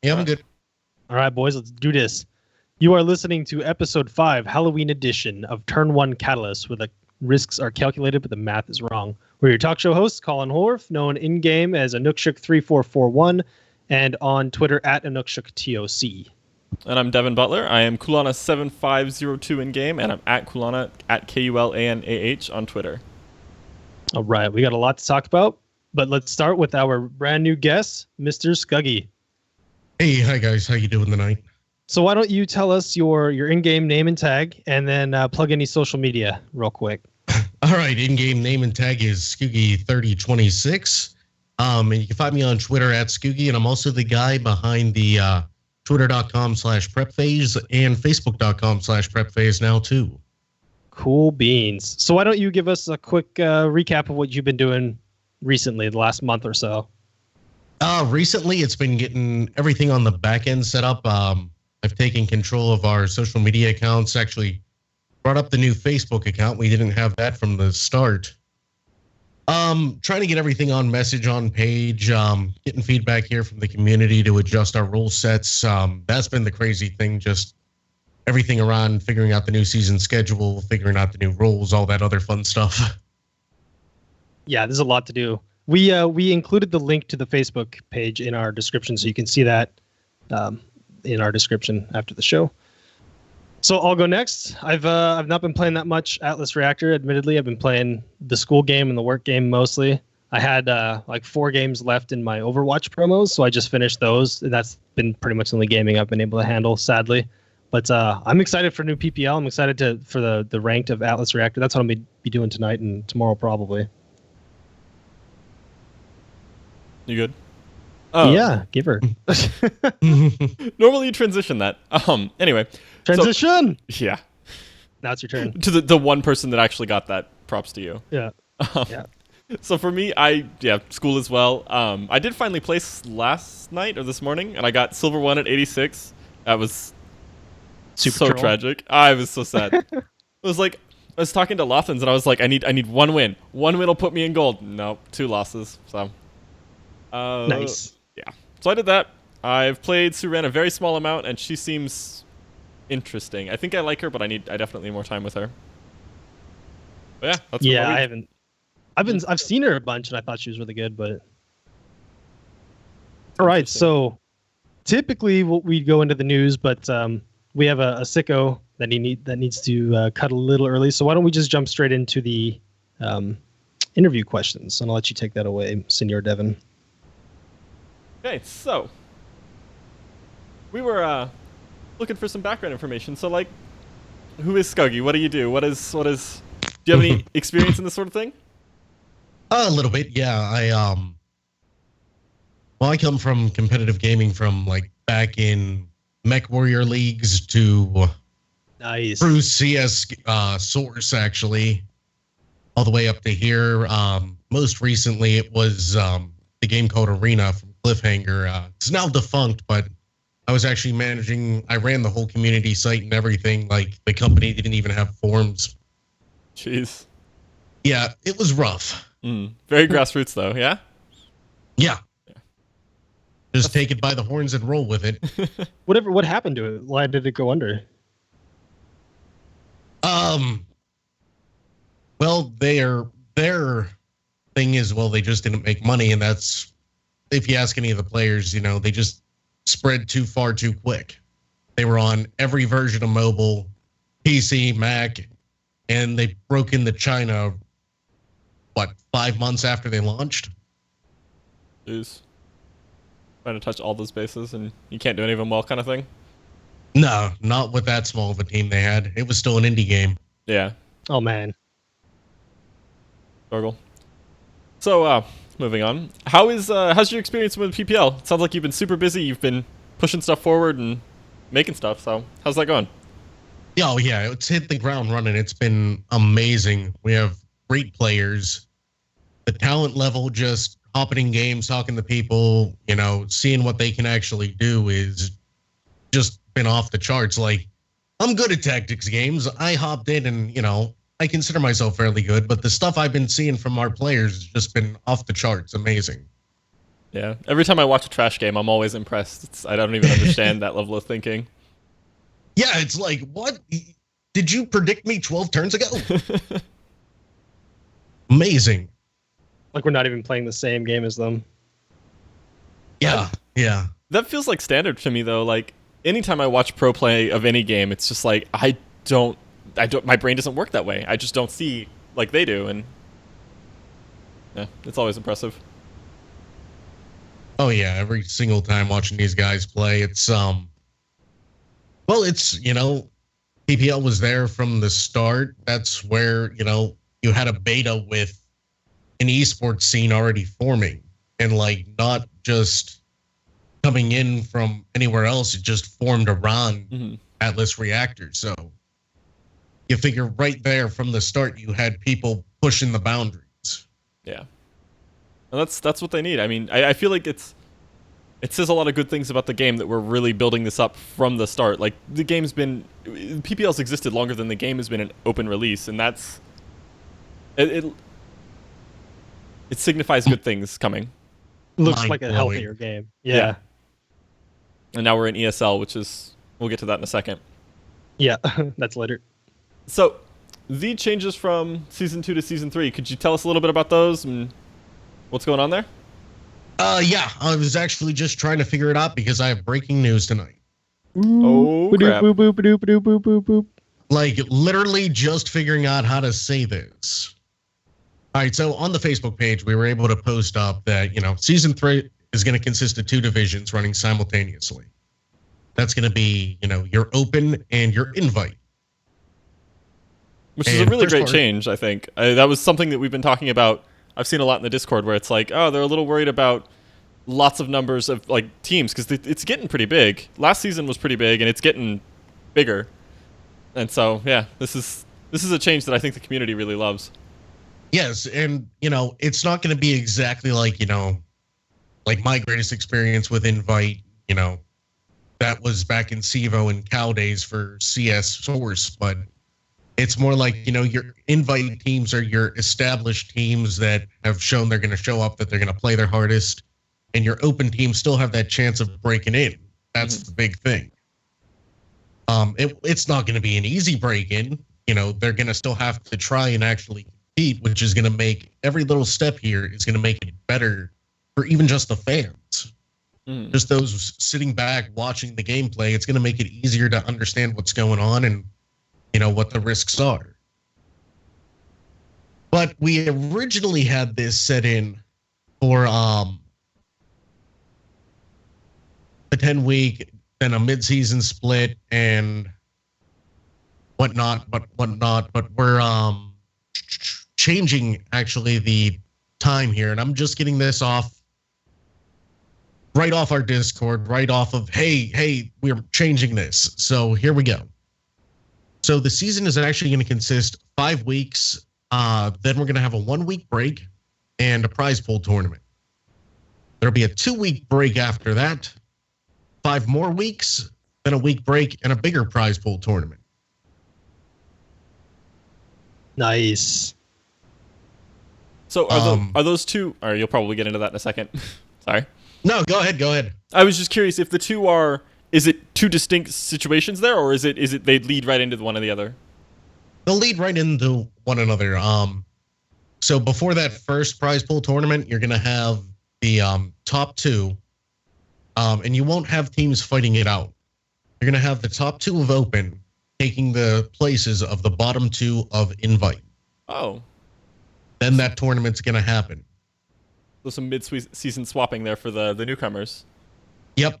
Yeah, I'm good. All right, boys, let's do this. You are listening to episode 5, Halloween edition of Turn 1 Catalyst, where the risks are calculated, but the math is wrong. We're your talk show hosts, Colin Horf, known in-game as Anukshuk3441, and on Twitter at AnukshukTOC. And I'm Devin Butler. I am Kulana7502 in-game, and I'm at Kulana, at KULANAH on Twitter. All right, we got a lot to talk about, but let's start with our brand new guest, Mr. Skuggi. Hey, hi guys. How you doing tonight? So why don't you tell us your in-game name and tag, and then plug any social media real quick. All right, in-game name and tag is Skuggi3026. And you can find me on Twitter at Skuggi, and I'm also the guy behind the Twitter.com/Prepphase and Facebook.com/Prepphase now too. Cool beans. So why don't you give us a quick recap of what you've been doing recently, the last month or so? Recently, it's been getting everything on the back end set up. I've taken control of our social media accounts, actually brought up the new Facebook account. We didn't have that from the start. Trying to get everything on message, on page, getting feedback here from the community to adjust our rule sets. That's been the crazy thing, just everything around figuring out the new season schedule, figuring out the new rules, all that other fun stuff. Yeah, there's a lot to do. We included the link to the Facebook page in our description, so you can see that in our description after the show. So I'll go next. I've not been playing that much Atlas Reactor. Admittedly, I've been playing the school game and the work game mostly. I had like 4 games left in my Overwatch promos, so I just finished those. And that's been pretty much the only gaming I've been able to handle, sadly. But I'm excited for new PPL. I'm excited for the ranked of Atlas Reactor. That's what I'm gonna be doing tonight and tomorrow probably. You good? Yeah, give her. Normally you transition that. Anyway. Transition! So, yeah. Now it's your turn. To the one person that actually got that, props to you. Yeah. Yeah. So for me, school as well. I did finally place last night or this morning, and I got silver 1 at 86. That was so tragic. I was so sad. It was like, I was talking to Lothans, and I was like, I need one win. One win will put me in gold. Nope, 2 losses. So. Nice. Yeah. So I did that. I've played Suran a very small amount, and she seems interesting. I think I like her, but I definitely need more time with her. But yeah, that's I haven't. I've seen her a bunch, and I thought she was really good. But all right, so typically we go into the news, but we have a sicko that needs to cut a little early. So why don't we just jump straight into the interview questions, and I'll let you take that away, Senor Devin. Okay, so we were looking for some background information. So, like, who is Skuggi? What do you do? Do you have any experience in this sort of thing? A little bit, yeah. I come from competitive gaming from like back in Mech Warrior leagues to nice through CS Source actually, all the way up to here. Most recently, it was the game called Arena from Cliffhanger. It's now defunct, but I was actually I ran the whole community site and everything. Like, the company didn't even have forums. Jeez. Yeah, it was rough. Very grassroots, though, yeah? Yeah. Just take it by the horns and roll with it. What happened to it? Why did it go under? Well, their thing is, they just didn't make money, and that's, if you ask any of the players, they just spread too far too quick. They were on every version of mobile, PC, Mac, and they broke into China, 5 months after they launched? Jeez. Trying to touch all those bases, and you can't do any of them well, kind of thing? No, not with that small of a team they had. It was still an indie game. Yeah. Oh, man. Struggle. So, moving on. How's your experience with PPL? It sounds like you've been super busy. You've been pushing stuff forward and making stuff. So, how's that going? Oh, yeah. It's hit the ground running. It's been amazing. We have great players. The talent level, just hopping in games, talking to people, seeing what they can actually do is just been off the charts. Like, I'm good at tactics games. I hopped in and, I consider myself fairly good, but the stuff I've been seeing from our players has just been off the charts. Amazing. Yeah. Every time I watch a trash game, I'm always impressed. I don't even understand that level of thinking. Yeah, it's like, what? Did you predict me 12 turns ago? Amazing. Like we're not even playing the same game as them. Yeah, yeah. That feels like standard to me, though. Like, anytime I watch pro play of any game, it's just like, my brain doesn't work that way. I just don't see like they do, and yeah, it's always impressive. Oh yeah, every single time watching these guys play, it's well, it's PPL was there from the start. That's where you had a beta with an esports scene already forming, and like not just coming in from anywhere else. It just formed around Atlas Reactor. So you figure right there from the start, you had people pushing the boundaries. Yeah. And that's what they need. I mean, I feel like it says a lot of good things about the game that we're really building this up from the start. Like, the game's been... PPL's existed longer than the game has been an open release, and that's... It signifies good things coming. Looks like a healthier game. Yeah. And now we're in ESL, which is... We'll get to that in a second. Yeah, that's later. So, the changes from Season 2 to Season 3, could you tell us a little bit about those and what's going on there? Yeah, I was actually just trying to figure it out because I have breaking news tonight. Oh, crap. Like, literally just figuring out how to say this. All right, so on the Facebook page, we were able to post up that, Season 3 is going to consist of 2 divisions running simultaneously. That's going to be, your open and your invite. Which is a really great change, I think. That was something that we've been talking about. I've seen a lot in the Discord where it's like, oh, they're a little worried about lots of numbers of like teams because it's getting pretty big. Last season was pretty big, and it's getting bigger. And so, yeah, this is a change that I think the community really loves. Yes, and it's not going to be exactly like like my greatest experience with Invite. That was back in CEVO and Cal days for CS Source, but it's more like, your invite teams are your established teams that have shown they're going to show up, that they're going to play their hardest, and your open teams still have that chance of breaking in. That's the big thing. It's not going to be an easy break-in. They're going to still have to try and actually compete, which is going to make every little step here is going to make it better for even just the fans. Just those sitting back watching the gameplay. It's going to make it easier to understand what's going on and what the risks are. But we originally had this set in for the 10-week, then a mid-season split and whatnot. But we're changing actually the time here, and I'm just getting this right off our Discord, right off of hey, we're changing this. So here we go. So the season is actually going to consist 5 weeks. Then we're going to have a 1-week break and a prize pool tournament. There'll be a 2-week break after that, 5 more weeks, then a week break and a bigger prize pool tournament. Nice. So are those two? Or you'll probably get into that in a second. Sorry. No, go ahead. I was just curious if the two are. Is it 2 distinct situations there, or is it they lead right into one or the other? They'll lead right into one another. So before that first prize pool tournament, you're gonna have the top 2, and you won't have teams fighting it out. You're gonna have the top 2 of open taking the places of the bottom 2 of invite. Oh. Then that tournament's gonna happen. So some mid-season swapping there for the newcomers. Yep.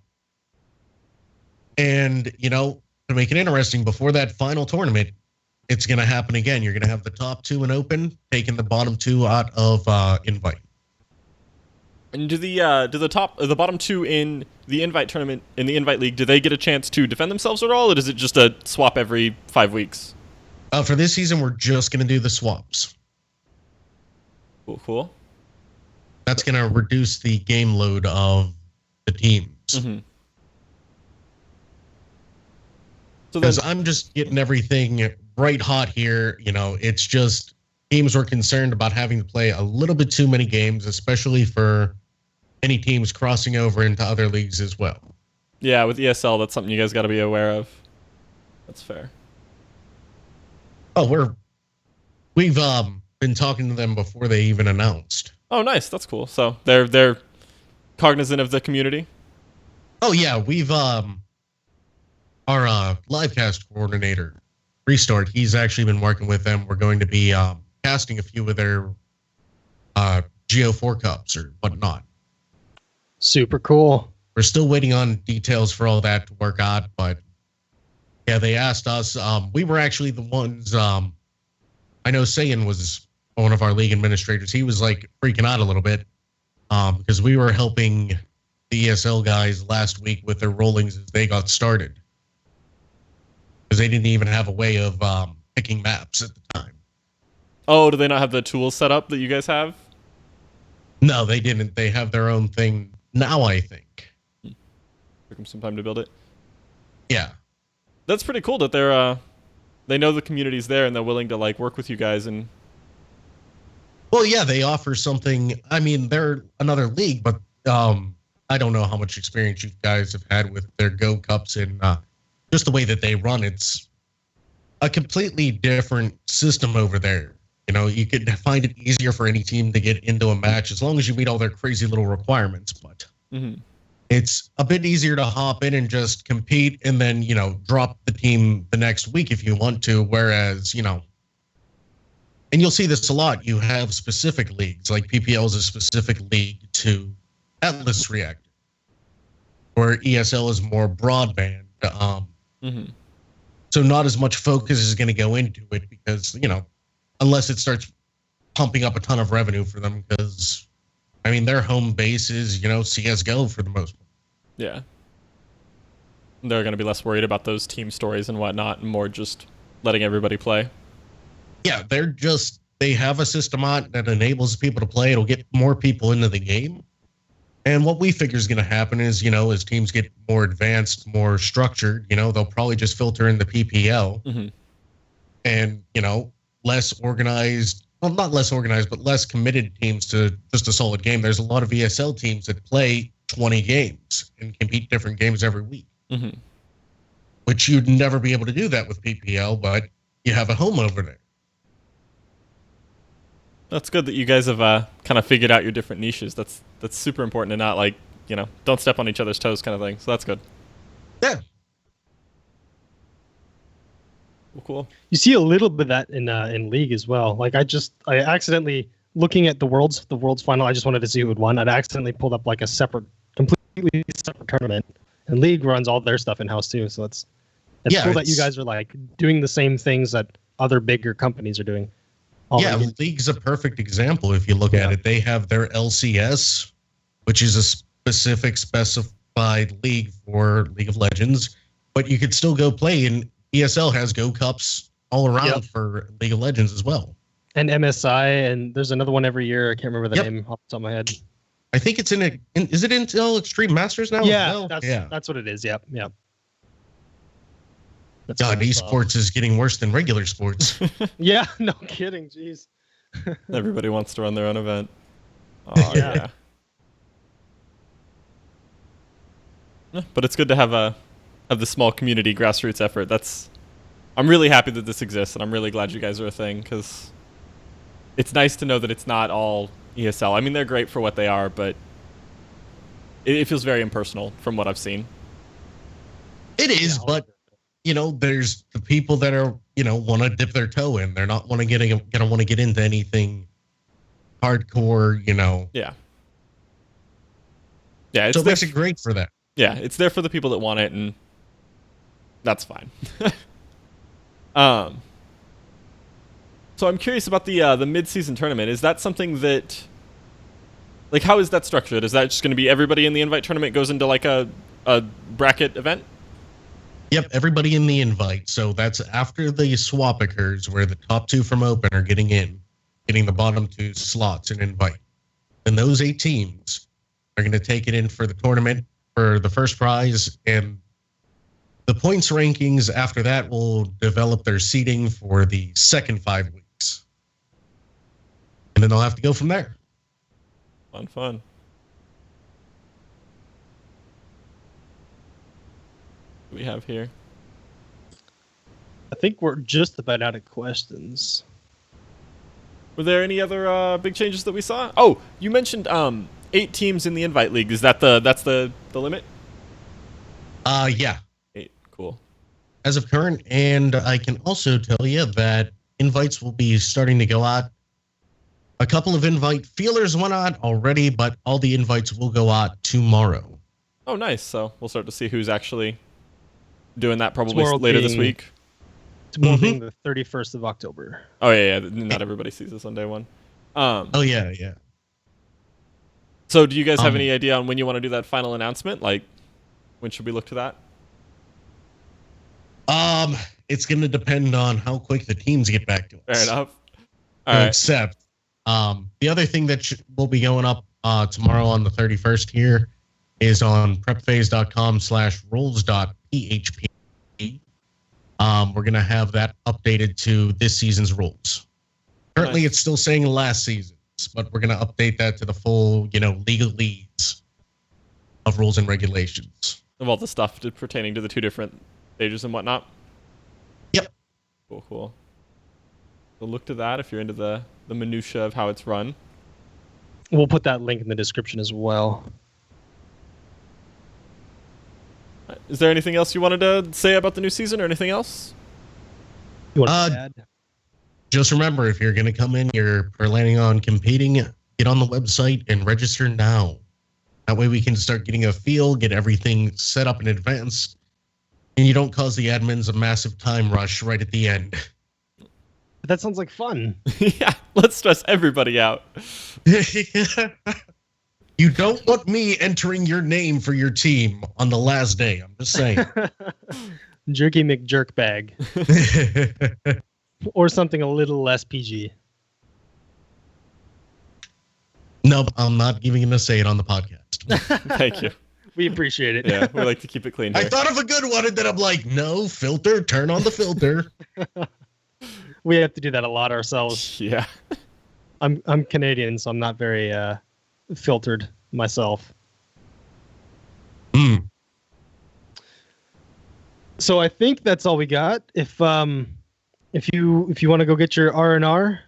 And, to make it interesting, before that final tournament, it's going to happen again. You're going to have the top 2 in open, taking the bottom 2 out of invite. And do the bottom 2 in the invite tournament, in the invite league, do they get a chance to defend themselves at all, or is it just a swap every 5 weeks? For this season, we're just going to do the swaps. Cool. That's going to reduce the game load of the teams. Mm-hmm. Because I'm just getting everything right hot here. It's just teams were concerned about having to play a little bit too many games, especially for, any teams crossing over into other leagues as well. Yeah, with ESL, that's something you guys got to be aware of. That's fair. Oh, we've been talking to them before they even announced. Oh, nice. That's cool. So they're cognizant of the community. Oh yeah, we've our livecast coordinator, Restart. He's actually been working with them. We're going to be casting a few of their Geo4 Cups or whatnot. Super cool. We're still waiting on details for all that to work out, but yeah, they asked us. We were actually the ones. I know Sayan was one of our league administrators. He was like freaking out a little bit because we were helping the ESL guys last week with their rollings as they got started, because they didn't even have a way of picking maps at the time. Oh, do they not have the tools set up that you guys have? No, they didn't. They have their own thing now, I think. Took them some time to build it. Yeah. That's pretty cool that they know the community's there and they're willing to like work with you guys. And well, yeah, they offer something. I mean, they're another league, but I don't know how much experience you guys have had with their Go Cups and just the way that they run. It's a completely different system over there. You know, you could find it easier for any team to get into a match as long as you meet all their crazy little requirements. But it's a bit easier to hop in and just compete and then, you know, drop the team the next week if you want to. Whereas, you know, and you'll see this a lot. You have specific leagues, like PPL is a specific league to Atlas Reactor, where ESL is more broadband. So not as much focus is going to go into it because, you know, unless it starts pumping up a ton of revenue for them, because, I mean, their home base is, you know, CSGO for the most part. Yeah. They're going to be less worried about those team stories and whatnot and more just letting everybody play. Yeah, they have a system on that enables people to play. It'll get more people into the game. And what we figure is going to happen is, you know, as teams get more advanced, more structured, you know, they'll probably just filter in the PPL and, you know, less organized, well, not less organized, but less committed teams to just a solid game. There's a lot of ESL teams that play 20 games and compete different games every week, which you'd never be able to do that with PPL, but you have a home over there. That's good that you guys have kind of figured out your different niches. That's super important to not like, you know, don't step on each other's toes kind of thing. So that's good. Yeah. Cool. You see a little bit of that in League as well. Like I accidentally, looking at the Worlds final, I just wanted to see who had won. I'd accidentally pulled up like a completely separate tournament. And League runs all their stuff in-house too. So it's cool that you guys are like doing the same things that other bigger companies are doing. Yeah, League's a perfect example if you look at it. They have their LCS, which is a specified league for League of Legends, but you could still go play, and ESL has Go Cups all around for League of Legends as well. And MSI, and there's another one every year. I can't remember the name off the top of my head. I think it's is it Intel Extreme Masters now? Yeah, that's what it is. Yep. God, esports is getting worse than regular sports. Yeah, no kidding. Jeez. Everybody wants to run their own event. Oh, yeah. But it's good to have the small community grassroots effort. I'm really happy that this exists, and I'm really glad you guys are a thing, because it's nice to know that it's not all ESL. I mean, they're great for what they are, but it feels very impersonal from what I've seen. It is, but you know, there's the people that are, you know, want to dip their toe in. They're not gonna want to get into anything hardcore, you know. Yeah. So it makes it great for that. Yeah, it's there for the people that want it, and that's fine. So I'm curious about the mid-season tournament. Is that something that, like, how is that structured? Is that just going to be everybody in the invite tournament goes into like a bracket event? Yep, everybody in the invite. So that's after the swap occurs, where the top two from open are getting the bottom two slots in invite. And those 8 teams are going to take it in for the tournament for the first prize, and the points rankings after that will develop their seeding for the second 5 weeks. And then they'll have to go from there. Fun. we have here? I think we're just about out of questions. Were there any other big changes that we saw? Oh, you mentioned 8 teams in the invite league. Is that that's the limit? Yeah. 8. Cool. As of current, and I can also tell you that invites will be starting to go out. A couple of invite feelers went out already, but all the invites will go out tomorrow. Oh, nice. So we'll start to see who's actually doing that probably later this week. Tomorrow being the 31st of October. Oh, yeah. Not everybody sees this on day one. Oh, yeah. So do you guys have any idea on when you want to do that final announcement? Like, when should we look to that? It's going to depend on how quick the teams get back to us. Fair enough. All right. Except, the other thing that will be going up tomorrow on the 31st here is on prepphase.com/rules.php. We're going to have that updated to this season's rules. Currently, It's still saying last season's, but we're going to update that to the full, legalese of rules and regulations. Of all the stuff pertaining to the 2 different stages and whatnot? Yep. Cool. So look to that if you're into the minutia of how it's run. We'll put that link in the description as well. Is there anything else you wanted to say about the new season or anything else? You want to add? Just remember, if you're going to come in, you're planning on competing, get on the website and register now. That way we can start getting a feel, get everything set up in advance, and you don't cause the admins a massive time rush right at the end. That sounds like fun. Yeah, let's stress everybody out. You don't want me entering your name for your team on the last day. I'm just saying. Jerky McJerkbag. Or something a little less PG. No, I'm not giving him a say it on the podcast. Thank you. We appreciate it. Yeah, we like to keep it clean here. I thought of a good one, and then I'm like, no, filter, turn on the filter. We have to do that a lot ourselves. Yeah. I'm Canadian, so I'm not very filtered myself. So I think that's all we got. If you want to go get your R&R,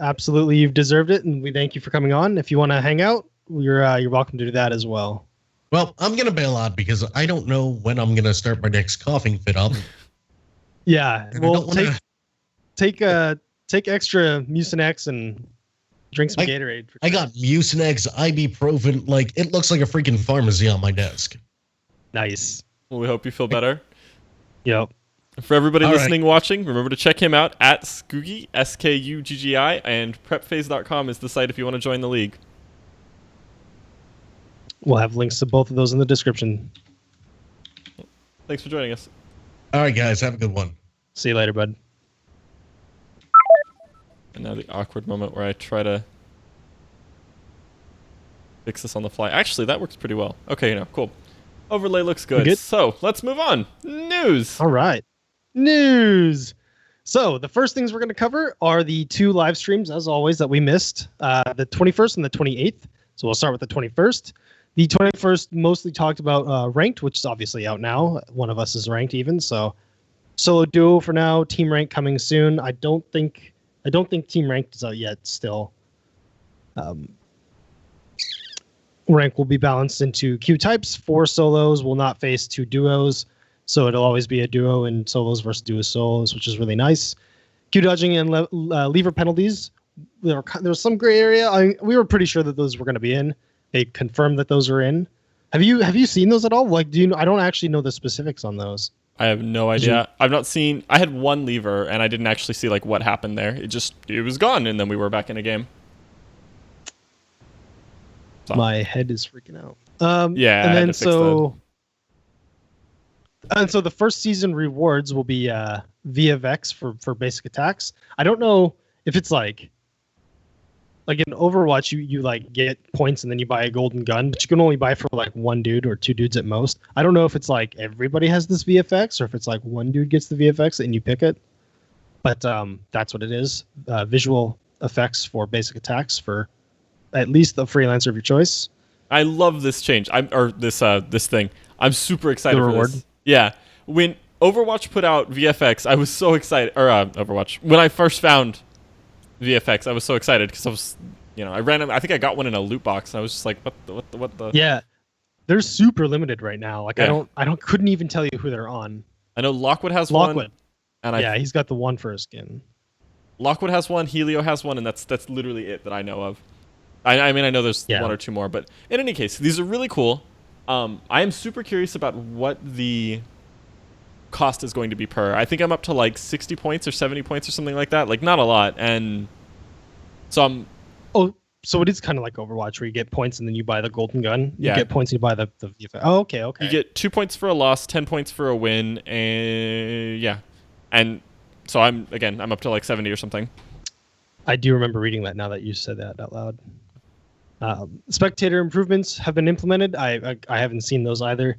absolutely, you've deserved it, and we thank you for coming on. If you want to hang out, you're welcome to do that as well. Well, I'm gonna bail out because I don't know when I'm gonna start my next coughing fit up. Yeah, well, take extra Mucinex and drink some Gatorade. I got Mucinex, ibuprofen. Like, it looks like a freaking pharmacy on my desk. Nice. Well, we hope you feel better. Yep. For everybody listening, watching, remember to check him out at Skuggi, Skuggi, and prepphase.com is the site if you want to join the league. We'll have links to both of those in the description. Thanks for joining us. All right, guys, have a good one. See you later, bud. And now the awkward moment where I try to fix this on the fly. Actually, that works pretty well. Okay, cool. Overlay looks good. So let's move on. News. All right. News. So the first things we're going to cover are the 2 live streams, as always, that we missed, the 21st and the 28th. So we'll start with the 21st. The 21st mostly talked about ranked, which is obviously out now. One of us is ranked even. So solo duo for now. Team rank coming soon. I don't think team ranked is out yet. Still, rank will be balanced into queue types. 4 solos will not face 2 duos. So it'll always be a duo in solos versus duo solos, which is really nice. Queue dodging and lever penalties. There was some gray area. We were pretty sure that those were going to be in. They confirmed that those are in. Have you seen those at all? Like, I don't actually know the specifics on those. I have no idea. I've not seen. I had 1 lever, and I didn't actually see like what happened there. It was gone, and then we were back in a game. So. My head is freaking out. Yeah, and then so the first season rewards will be VFX for basic attacks. I don't know if it's like in Overwatch, you like get points and then you buy a golden gun, but you can only buy for like 1 dude or 2 dudes at most. I don't know if it's like everybody has this VFX or if it's like 1 dude gets the VFX and you pick it. But that's what it is. Visual effects for basic attacks for at least the freelancer of your choice. I love this change. This thing. I'm super excited for this. Yeah. When Overwatch put out VFX, I was so excited. Or Overwatch. When I first found VFX, I was so excited because I was, I think I got one in a loot box, and I was just like, what the? Yeah, they're super limited right now. Like Yeah. couldn't even tell you who they're on. I know Lockwood has one. And he's got the one for a skin. Lockwood has one, Helio has one, and that's literally it that I know of. I mean, I know there's one or two more, but in any case, these are really cool. I am super curious about what the cost is going to be per. I think I'm up to like 60 points or 70 points or something like that. Like, not a lot. And so I'm... Oh, so it is kind of like Overwatch where you get points and then you buy the golden gun. You get points and you buy the VFX. Oh, okay. You get 2 points for a loss, 10 points for a win, and yeah. And so I'm up to like 70 or something. I do remember reading that now that you said that out loud. Spectator improvements have been implemented. I haven't seen those either.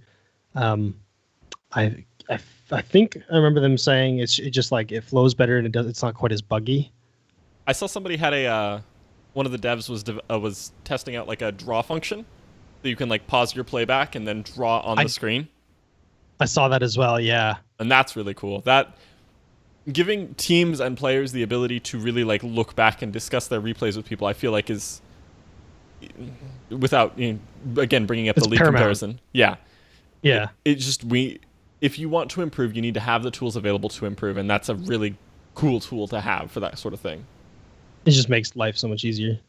I think I remember them saying it just like it flows better and it's not quite as buggy. I saw somebody had one of the devs was testing out like a draw function, so you can like pause your playback and then draw on the screen. I saw that as well. Yeah, and that's really cool. That giving teams and players the ability to really like look back and discuss their replays with people, I feel like is, without again bringing up the league comparison. Yeah. If you want to improve, you need to have the tools available to improve, and that's a really cool tool to have for that sort of thing. It just makes life so much easier.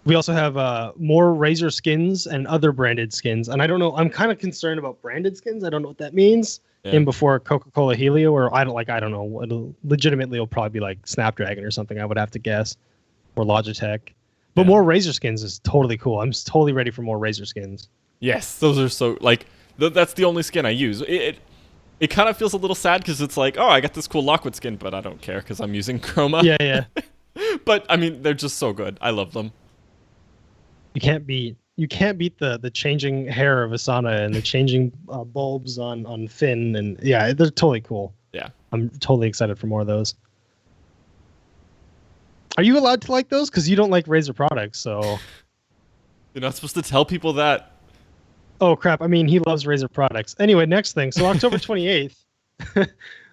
We also have more Razor skins and other branded skins, and I don't know. I'm kind of concerned about branded skins. I don't know what that means. Yeah. In before Coca-Cola Helio, or I don't know. Legitimately, it'll probably be like Snapdragon or something. I would have to guess, or Logitech. But more Razor skins is totally cool. I'm totally ready for more Razor skins. Yes, those are so like that's the only skin I use. It kind of feels a little sad because it's like, oh, I got this cool Lockwood skin, but I don't care because I'm using Chroma. Yeah. But I mean, they're just so good. I love them. You can't beat the changing hair of Asana and the changing bulbs on Finn, and yeah, they're totally cool. Yeah, I'm totally excited for more of those. Are you allowed to like those? Because you don't like Razer products, so you're not supposed to tell people that. Oh crap! I mean, he loves Razer products. Anyway, next thing. So October 28th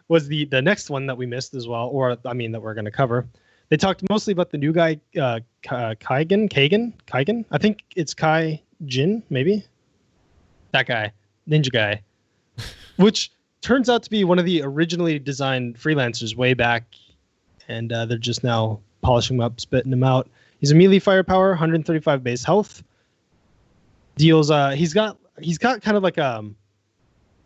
was the next one that we missed as well, or I mean that we're going to cover. They talked mostly about the new guy, Kagan. I think it's Kai Jin, maybe. That guy, ninja guy, which turns out to be one of the originally designed freelancers way back, and they're just now polishing him up, spitting him out. He's a melee firepower, 135 base health. Deals. He's got kind of like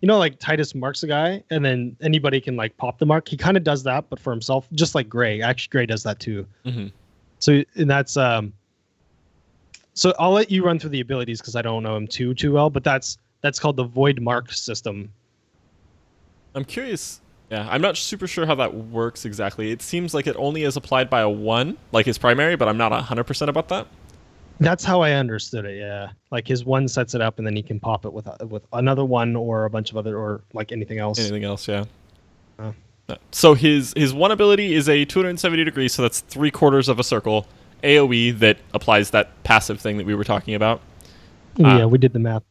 like Titus marks a guy, and then anybody can like pop the mark. He kind of does that, but for himself, just like Gray. Actually, Gray does that too. Mm-hmm. So and that's So I'll let you run through the abilities because I don't know him too well. But that's called the Void Mark system. I'm curious. Yeah, I'm not super sure how that works exactly. It seems like it only is applied by a 1, like his primary, but I'm not 100% about that. That's how I understood it. Yeah, like his 1 sets it up, and then he can pop it with another 1 or a bunch of other, or like anything else. Anything else, yeah. So his 1 ability is a 270 degrees, so that's 3/4 of a circle AOE that applies that passive thing that we were talking about. Yeah, we did the math.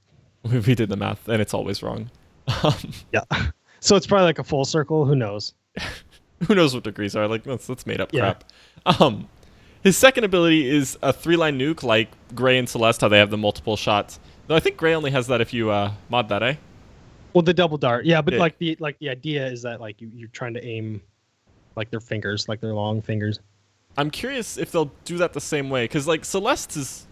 We did the math, and it's always wrong. Yeah. So it's probably like a full circle. Who knows? Who knows what degrees are? Like that's made up crap. His second ability is a 3-line nuke, like Gray and Celeste, how they have the multiple shots. Though I think Gray only has that if you mod that, eh? Well, the double dart, yeah, but like the idea is that like you're trying to aim like their fingers, like their long fingers. I'm curious if they'll do that the same way, because like Celeste is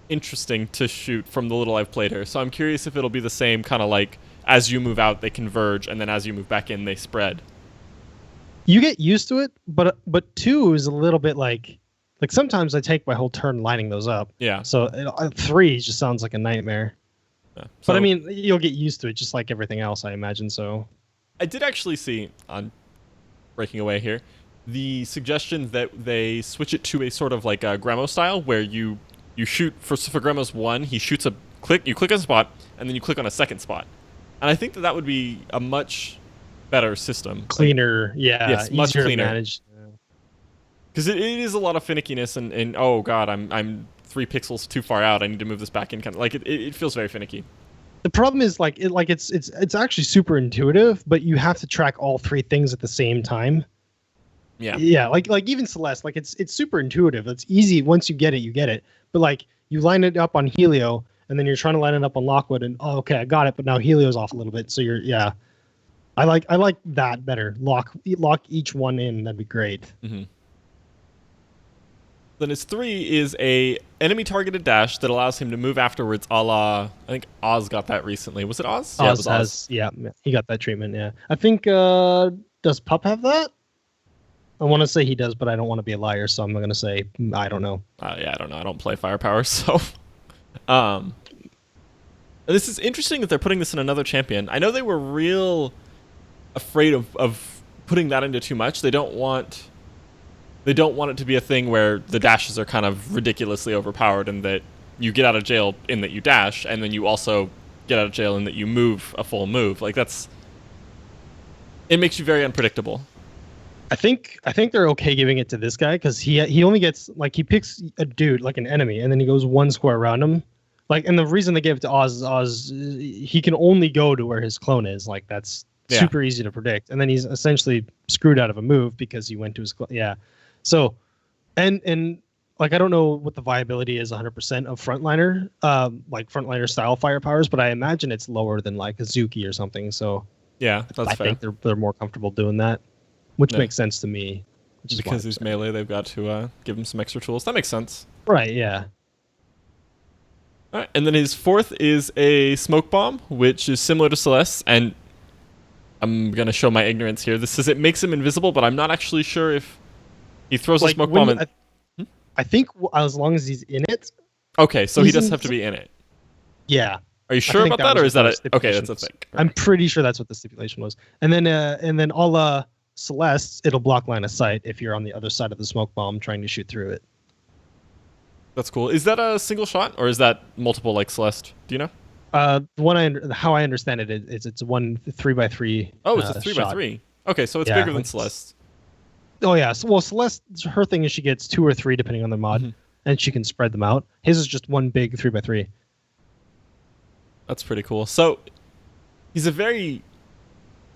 interesting to shoot from the little I've played her. So I'm curious if it'll be the same kind of like as you move out they converge, and then as you move back in they spread. You get used to it, but 2 is a little bit like sometimes I take my whole turn lining those up. Yeah. So 3 just sounds like a nightmare. Yeah. So, but I mean, you'll get used to it just like everything else, I imagine. So I did actually see, on breaking away here, the suggestion that they switch it to a sort of like a Gremo style where you shoot for Gremo's 1, he shoots you click on a spot, and then you click on a second spot. And I think that would be a much better system. Cleaner, yeah. Yes, much cleaner. To manage. Because it is a lot of finickiness, and oh god, I'm 3 pixels too far out. I need to move this back in. Kind of like it feels very finicky. The problem is it's actually super intuitive, but you have to track all three things at the same time. Yeah, like even Celeste, like it's super intuitive. It's easy once you get it. But like you line it up on Helio, and then you're trying to line it up on Lockwood, and okay, I got it, but now Helio's off a little bit. So I like that better. Lock each one in. That'd be great. Mm-hmm. Then his 3 is a enemy targeted dash that allows him to move afterwards, a la, I think Oz got that recently. Was it Oz? Yeah, it was Oz. Yeah, he got that treatment. Yeah, I think does Pup have that? I want to say he does, but I don't want to be a liar, so I'm going to say I don't know. Yeah, I don't know. I don't play Firepower, so. This is interesting that they're putting this in another champion. I know they were real afraid of putting that into too much. They don't want it to be a thing where the dashes are kind of ridiculously overpowered, and that you get out of jail in that you dash, and then you also get out of jail in that you move a full move. Like it makes you very unpredictable. I think they're okay giving it to this guy because he only gets he picks a dude like an enemy and then he goes one square around him. And the reason they gave it to Oz is he can only go to where his clone is. Like that's super easy to predict. And then he's essentially screwed out of a move because he went to his clone. Yeah. So and I don't know what the viability is 100% of frontliner, frontliner style firepowers, but I imagine it's lower than like a Zuki or something. So yeah, that's fair. I think they're more comfortable doing that. Which makes sense to me. Because he's melee, they've got to give him some extra tools. That makes sense. Right, yeah. All right, and then his 4th is a smoke bomb, which is similar to Celeste. And I'm going to show my ignorance here. This says it makes him invisible, but I'm not actually sure if he throws a smoke bomb. I think as long as he's in it. Okay, so he does have to be in it. Yeah. Are you sure about that, or is that okay? That's a thing. Right. I'm pretty sure that's what the stipulation was. And then a la Celeste, it'll block line of sight if you're on the other side of the smoke bomb trying to shoot through it. That's cool. Is that a single shot, or is that multiple like Celeste? Do you know? How I understand it is it's one 3x3. Oh, it's a 3x3. Okay, so it's bigger than Celeste. Oh yeah. Well, Celeste, her thing is she gets 2 or 3 depending on the mod, and she can spread them out. His is just one big 3x3. That's pretty cool. So he's a very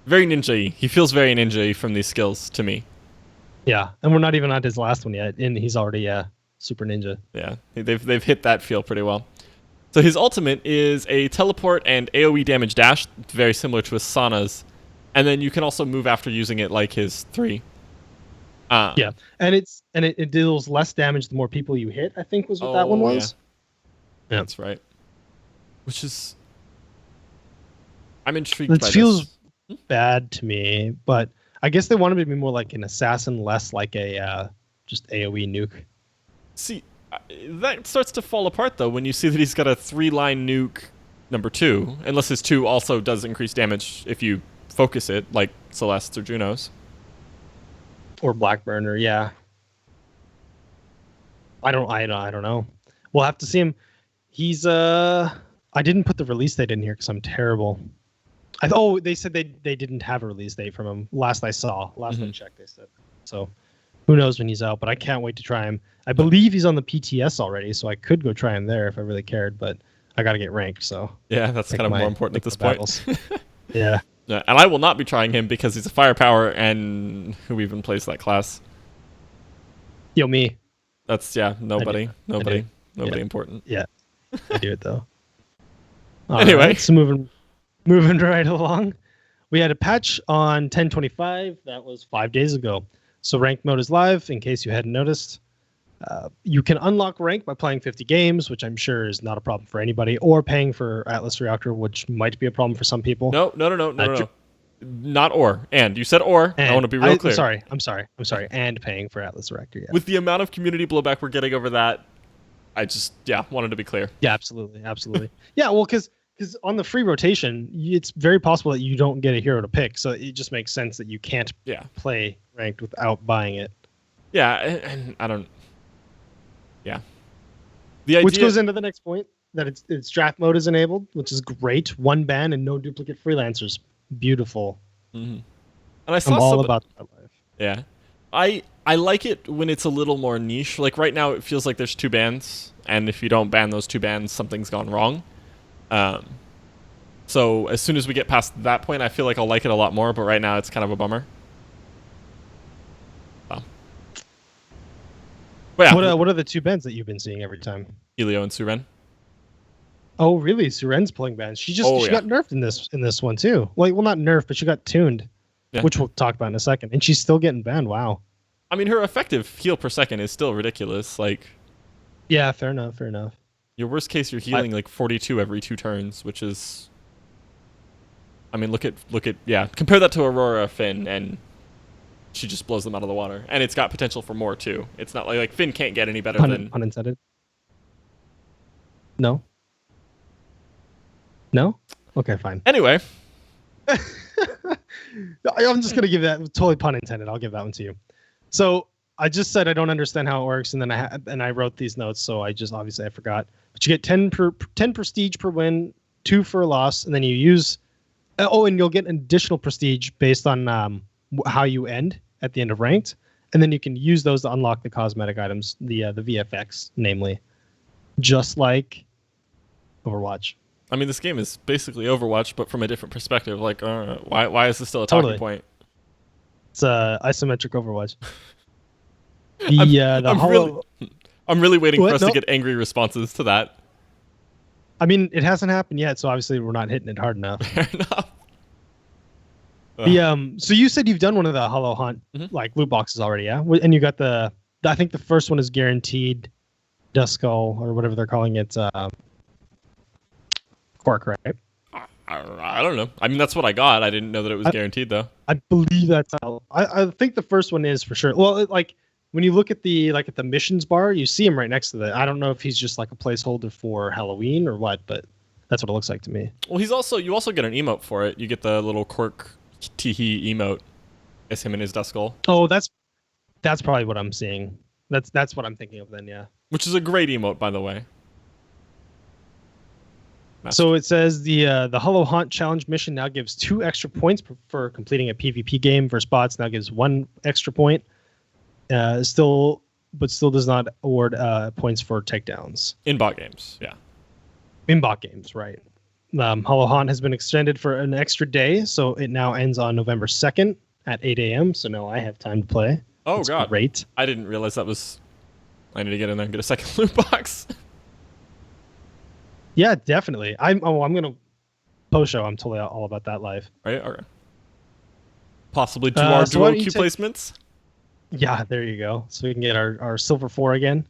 ninja-y. He feels very ninja-y from these skills to me. Yeah, and we're not even on his last one yet, and he's already super ninja. Yeah, they've hit that feel pretty well. So his ultimate is a teleport and AoE damage dash, very similar to Asana's, and then you can also move after using it like his 3. Yeah, and it deals less damage the more people you hit. I think was what that one was. Yeah, that's right. Which is, I'm intrigued. It feels bad to me, but I guess they wanted to be more like an assassin, less like a just AoE nuke. See, that starts to fall apart though when you see that he's got a 3-line nuke number 2, unless his 2 also does increase damage if you focus it, like Celeste's or Juno's. Or Blackburner, yeah. I don't know. We'll have to see him. He's I didn't put the release date in here because I'm terrible. They said they didn't have a release date from him. Last I checked, they said. So who knows when he's out, but I can't wait to try him. I believe he's on the PTS already, so I could go try him there if I really cared, but I got to get ranked, so. Yeah, that's kind of more important at this point. Yeah. Yeah. And I will not be trying him because he's a firepower, and who even plays that class? Yo, me. That's, nobody important. Yeah, I do it though. Anyway. Right, so moving right along. We had a patch on 10/25. That was 5 days ago. So ranked mode is live, in case you hadn't noticed. You can unlock rank by playing 50 games, which I'm sure is not a problem for anybody, or paying for Atlas Reactor, which might be a problem for some people. No. Not or. And. You said or. I want to be real clear. I'm sorry. And paying for Atlas Reactor, yeah. With the amount of community blowback we're getting over that, I just, wanted to be clear. Yeah, absolutely. Yeah, well, because on the free rotation, it's very possible that you don't get a hero to pick, so it just makes sense that you can't play ranked without buying it. Yeah, and I don't... Yeah. Which goes into the next point, that its draft mode is enabled, which is great. 1 ban and no duplicate freelancers. Beautiful. Mm-hmm. And I saw I'm all about that life. Yeah. I like it when it's a little more niche. Like right now it feels like there's 2 bans, and if you don't ban those 2 bans, something's gone wrong. So as soon as we get past that point, I feel like I'll like it a lot more. But right now, it's kind of a bummer. So. But yeah. What are the two bans that you've been seeing every time? Helio and Suren. Oh, really? Suren's pulling bans. She got nerfed in this one too. Well, not nerfed, but she got tuned, which we'll talk about in a second. And she's still getting banned. Wow. I mean, her effective heal per second is still ridiculous. Like, yeah, fair enough. Your worst case, you're healing like 42 every 2 turns, which is. I mean, look at compare that to Aurora Finn, and she just blows them out of the water. And it's got potential for more too. It's not like Finn can't get any better than. Unintended. No. No? Okay, fine. Anyway. I'm just going to give that totally pun intended. I'll give that one to you. So I just said I don't understand how it works, and then I wrote these notes, so I forgot. But you get 10 prestige per win, 2 for a loss, and then you use and you'll get an additional prestige based on how you end at the end of ranked, and then you can use those to unlock the cosmetic items, the VFX, namely, just like Overwatch. I mean, this game is basically Overwatch, but from a different perspective. Like, why is this still a talking point? It's isometric Overwatch. I'm really waiting for us to get angry responses to that. I mean, it hasn't happened yet, so obviously we're not hitting it hard enough. Fair enough. So you said you've done one of the Hollow Hunt like loot boxes already, yeah? And you got I think the first one is guaranteed Dust Skull or whatever they're calling it. Quark, right? I don't know. I mean, that's what I got. I didn't know that it was guaranteed, though. I believe that's how. I think the first one is for sure. Well, when you look at the missions bar, you see him right next to that. I don't know if he's just like a placeholder for Halloween or what, but that's what it looks like to me. Well, you also get an emote for it. You get the little Quark Teehee emote as him and his Dust Skull. Oh, that's probably what I'm seeing. That's what I'm thinking of then, yeah. Which is a great emote, by the way. So it says the Hollow Hunt challenge mission now gives 2 extra points for completing a PvP game versus bots. Now gives 1 extra point. Still does not award points for takedowns. In bot games, yeah. In bot games, right. Hollow Hunt has been extended for an extra day, so it now ends on November 2nd at 8 a.m. So now I have time to play. Oh, That's God. Great. I didn't realize that was... I need to get in there and get a second loot box. Yeah, definitely. I'm gonna post show. I'm totally all about that live. Right. Okay. Possibly do our duo queue placements. Yeah, there you go. So we can get our silver 4 again.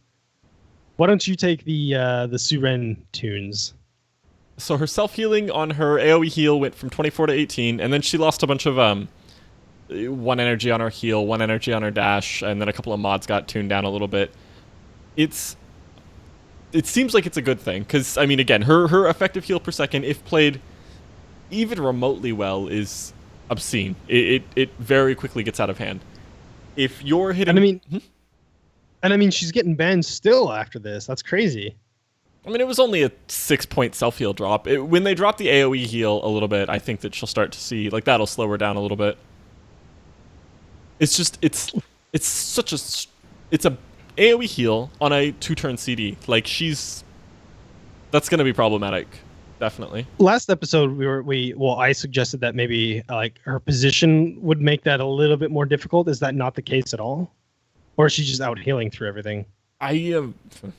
Why don't you take the Suren tunes? So her self healing on her AoE heal went from 24 to 18, and then she lost a bunch of 1 energy on her heal, 1 energy on her dash, and then a couple of mods got tuned down a little bit. It seems like it's a good thing, because, I mean, again, her effective heal per second, if played even remotely well, is obscene. It very quickly gets out of hand. If you're hitting... And I mean, she's getting banned still after this. That's crazy. I mean, it was only a 6-point self-heal drop. When they drop the AoE heal a little bit, I think that she'll start to see... Like, that'll slow her down a little bit. It's just... It's a AoE heal on a 2-turn CD. Like, that's going to be problematic, definitely. Last episode, I suggested that maybe like her position would make that a little bit more difficult. Is that not the case at all, or is she just out healing through everything? I'm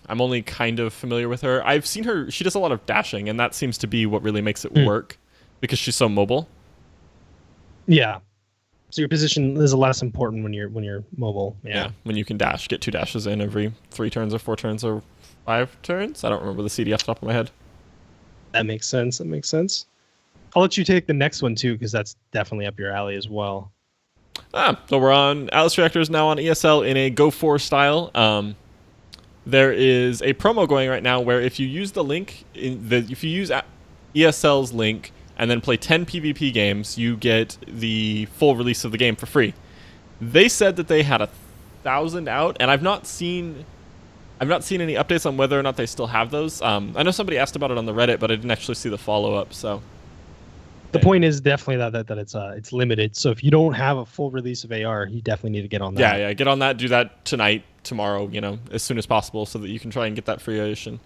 only kind of familiar with her. I've seen her. She does a lot of dashing, and that seems to be what really makes it work because she's so mobile. Yeah. So your position is less important when you're mobile. Yeah. When you can dash, get 2 dashes in every 3 turns or 4 turns or 5 turns. I don't remember the CD off the top of my head. That makes sense. I'll let you take the next one too, because that's definitely up your alley as well. So we're on Atlas Reactor is now on ESL in a Go 4 style. There is a promo going right now where if you use the link, if you use ESL's link and then play 10 PvP games, you get the full release of the game for free. They said that they had 1,000 out, and I've not seen any updates on whether or not they still have those. I know somebody asked about it on the Reddit, but I didn't actually see the follow-up. So the point is definitely that it's limited. So if you don't have a full release of AR, you definitely need to get on that. Yeah, get on that. Do that tonight, tomorrow, as soon as possible, so that you can try and get that free edition.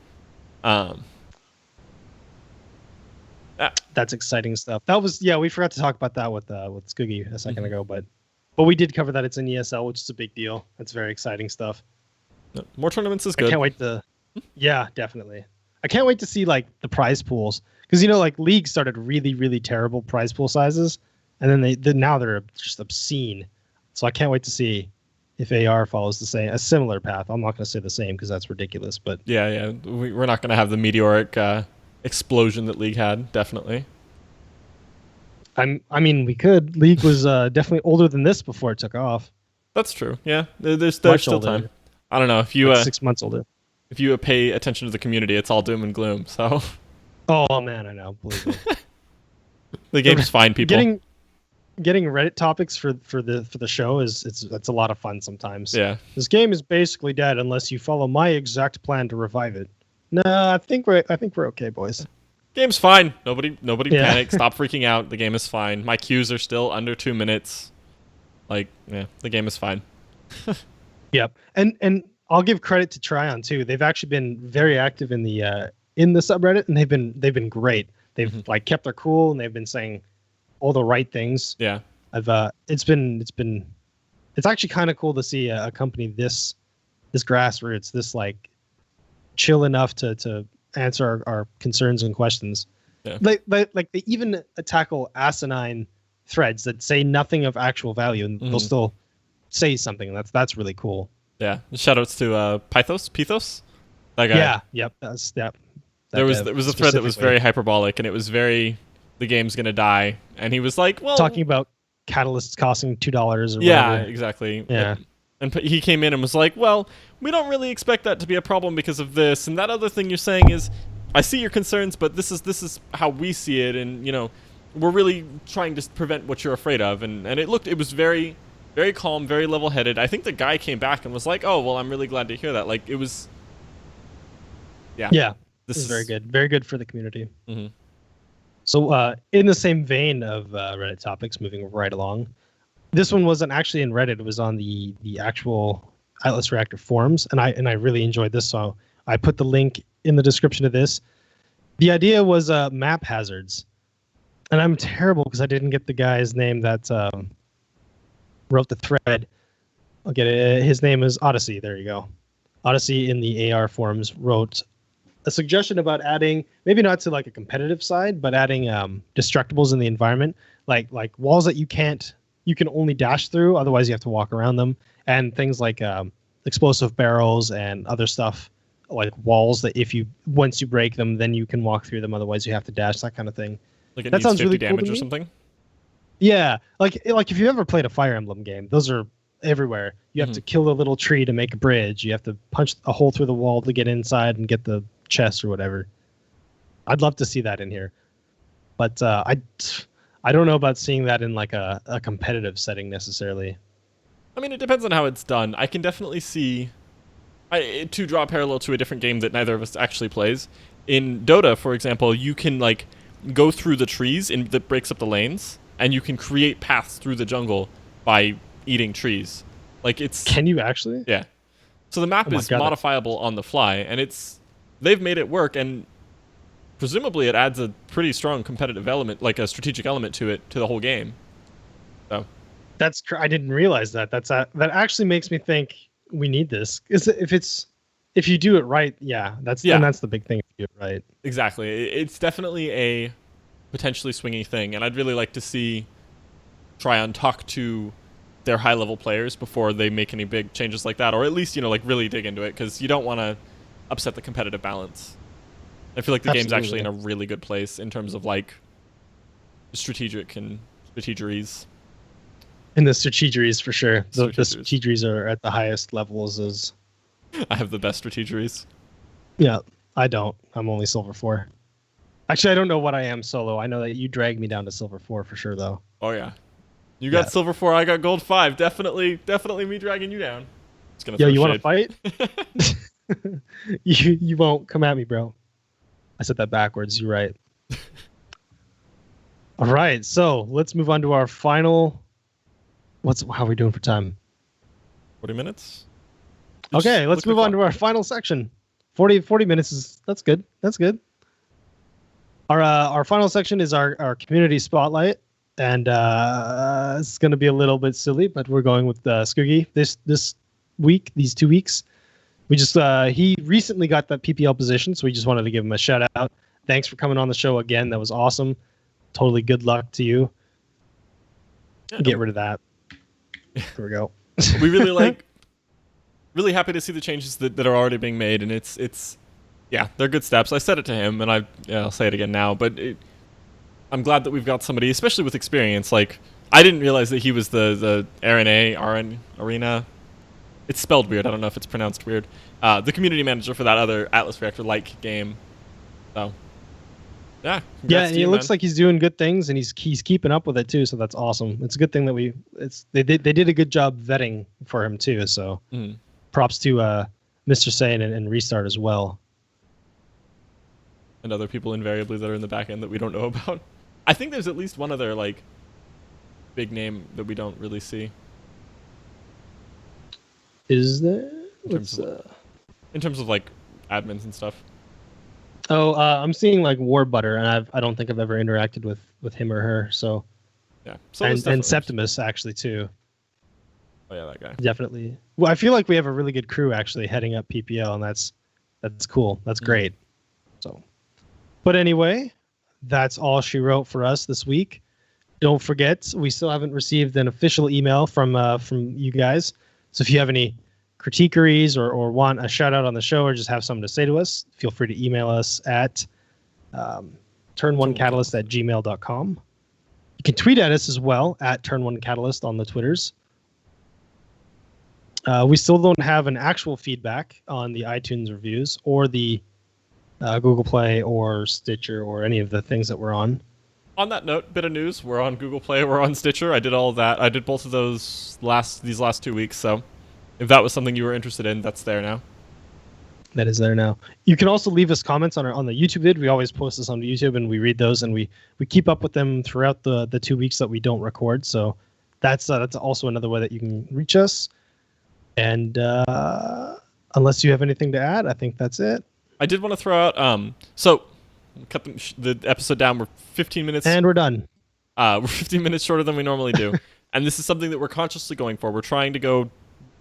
That's exciting stuff. That was we forgot to talk about that with Skuggi a second ago, but we did cover that it's in ESL, which is a big deal. That's very exciting stuff. More tournaments is good. I can't wait to. Yeah, definitely. I can't wait to see like the prize pools because like League started really really terrible prize pool sizes, and then now they're just obscene. So I can't wait to see if AR follows a similar path. I'm not going to say the same because that's ridiculous, but yeah, we're not going to have the meteoric explosion that League had. Definitely. I mean, we could. League was definitely older than this before it took off. That's true. Yeah, there's still older. Time. I don't know if you 6 months older. If you pay attention to the community, it's all doom and gloom. So. Oh man, I know. Believe me. The game's fine, people. Getting Reddit topics for the show it's a lot of fun sometimes. Yeah. This game is basically dead unless you follow my exact plan to revive it. No, I think we're okay, boys. Game's fine. Nobody panic. Stop freaking out. The game is fine. My queues are still under 2 minutes. The game is fine. Yep. And I'll give credit to Tryon too. They've actually been very active in the subreddit, and they've been great. They've kept their cool, and they've been saying all the right things. Yeah. It's actually kind of cool to see a company this grassroots, this like chill enough to answer our concerns and questions. Yeah. Like they even tackle asinine threads that say nothing of actual value, and they'll still say something. That's really cool. Yeah. Shoutouts to Pithos. That guy. Yeah. Yep. There was a thread that was very hyperbolic, and it was very, the game's gonna die, and he was like, well, talking about catalysts costing $2 or whatever. Yeah, exactly. Yeah. And he came in and was like, well, we don't really expect that to be a problem because of this, and that other thing you're saying is, I see your concerns, but this is how we see it, and we're really trying to prevent what you're afraid of, and it was very, very calm, very level-headed. I think the guy came back and was like, oh, well, I'm really glad to hear that. Like, it was, yeah. This is very good. Very good for the community. Mm-hmm. So in the same vein of Reddit topics, moving right along, this one wasn't actually in Reddit. It was on the actual Atlas Reactor forums, and I really enjoyed this. So I put the link in the description of this. The idea was map hazards, and I'm terrible because I didn't get the guy's name that wrote the thread. I'll get it. His name is Odyssey. There you go. Odyssey in the AR forums wrote a suggestion about adding, maybe not to like a competitive side, but adding destructibles in the environment, like walls that you can only dash through, otherwise you have to walk around them, and things like explosive barrels and other stuff, like walls that once you break them, then you can walk through them, otherwise you have to dash, that kind of thing. Like it that needs sounds 50 really damage cool or something? Yeah, like if you ever played a Fire Emblem game, those are everywhere. You have to kill a little tree to make a bridge. You have to punch a hole through the wall to get inside and get the chest or whatever. I'd love to see that in here, but I don't know about seeing that in like a competitive setting necessarily. I mean, it depends on how it's done. I can definitely see, to draw a parallel to a different game that neither of us actually plays. In Dota, for example, you can like go through the trees that breaks up the lanes, and you can create paths through the jungle by eating trees. Like it's. Can you actually? Yeah. So the map is modifiable on the fly, and they've made it work, and presumably it adds a pretty strong competitive element, like a strategic element to the whole game. So. I didn't realize that. That actually makes me think we need this. If you do it right, and that's the big thing. If you do it right. Exactly. It's definitely a potentially swingy thing, and I'd really like to see Tryon talk to their high-level players before they make any big changes like that, or at least really dig into it, because you don't want to upset the competitive balance. I feel like the game's actually in a really good place in terms of like strategic and strategeries. And the strategeries for sure. The strategeries are at the highest levels. I have the best strategeries. Yeah, I don't. I'm only silver 4. Actually, I don't know what I am solo. I know that you dragged me down to silver 4 for sure, though. Oh yeah, you got silver 4. I got gold 5. Definitely me dragging you down. You want to fight? you won't come at me, bro. I said that backwards. You're right. All right, so let's move on to our final. How are we doing for time? 40 minutes. Okay, let's move on to our final section. 40 minutes that's good. That's good. Our final section is our community spotlight, and it's going to be a little bit silly, but we're going with Skuggi this week, these 2 weeks. We just he recently got that PPL position, so we just wanted to give him a shout out. Thanks for coming on the show again. That was awesome. Totally good luck to you. Yeah, get rid of that. There we go. We really happy to see the changes that are already being made, and it's yeah, they're good steps. I said it to him, and I'll say it again now, but I'm glad that we've got somebody, especially with experience. Like, I didn't realize that he was the Arena. It's spelled weird. I don't know if it's pronounced weird. The community manager for that other Atlas Reactor-like game. So, yeah. Yeah, and he looks like he's doing good things, and he's keeping up with it too. So that's awesome. It's a good thing that they did a good job vetting for him too. So, props to Mr. Sane and Restart as well. And other people invariably that are in the back end that we don't know about. I think there's at least one other like big name that we don't really see. Is there? In terms of like admins and stuff. Oh, I'm seeing like Warbutter, and I don't think I've ever interacted with him or her. So yeah, and Septimus actually too. Oh yeah, that guy. Definitely. Well, I feel like we have a really good crew actually heading up PPL, and that's cool. That's great. So, but anyway, that's all she wrote for us this week. Don't forget, we still haven't received an official email from you guys. So if you have any critiqueries or want a shout out on the show or just have something to say to us, feel free to email us at turn1catalyst@gmail.com. You can tweet at us as well at turn1catalyst on the Twitters. We still don't have an actual feedback on the iTunes reviews or the Google Play or Stitcher or any of the things that we're on. On that note, bit of news: we're on Google Play, we're on Stitcher. I did all of that. I did both of those these last 2 weeks. So, if that was something you were interested in, that's there now. That is there now. You can also leave us comments on the YouTube vid. We always post this on YouTube, and we read those, and we keep up with them throughout the 2 weeks that we don't record. So, that's also another way that you can reach us. And unless you have anything to add, I think that's it. I did want to throw out so. Cut the episode down. We're 15 minutes. And we're done. We're 15 minutes shorter than we normally do. And this is something that we're consciously going for. We're trying to go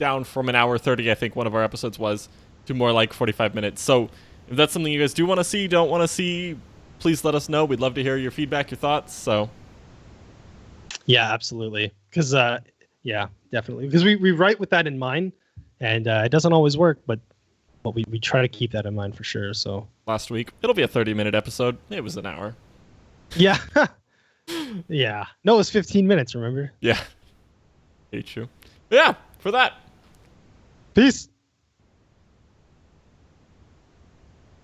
down from an hour 30, I think one of our episodes was, to more like 45 minutes. So if that's something you guys do want to see, don't want to see, please let us know. We'd love to hear your feedback, your thoughts. So yeah, absolutely. Because, yeah, definitely. Because we write with that in mind. And it doesn't always work, but we try to keep that in mind for sure. So last week, it'll be a 30-minute episode. It was an hour. Yeah. Yeah. No, it was 15 minutes, remember? Yeah. Hate you. But yeah, for that. Peace.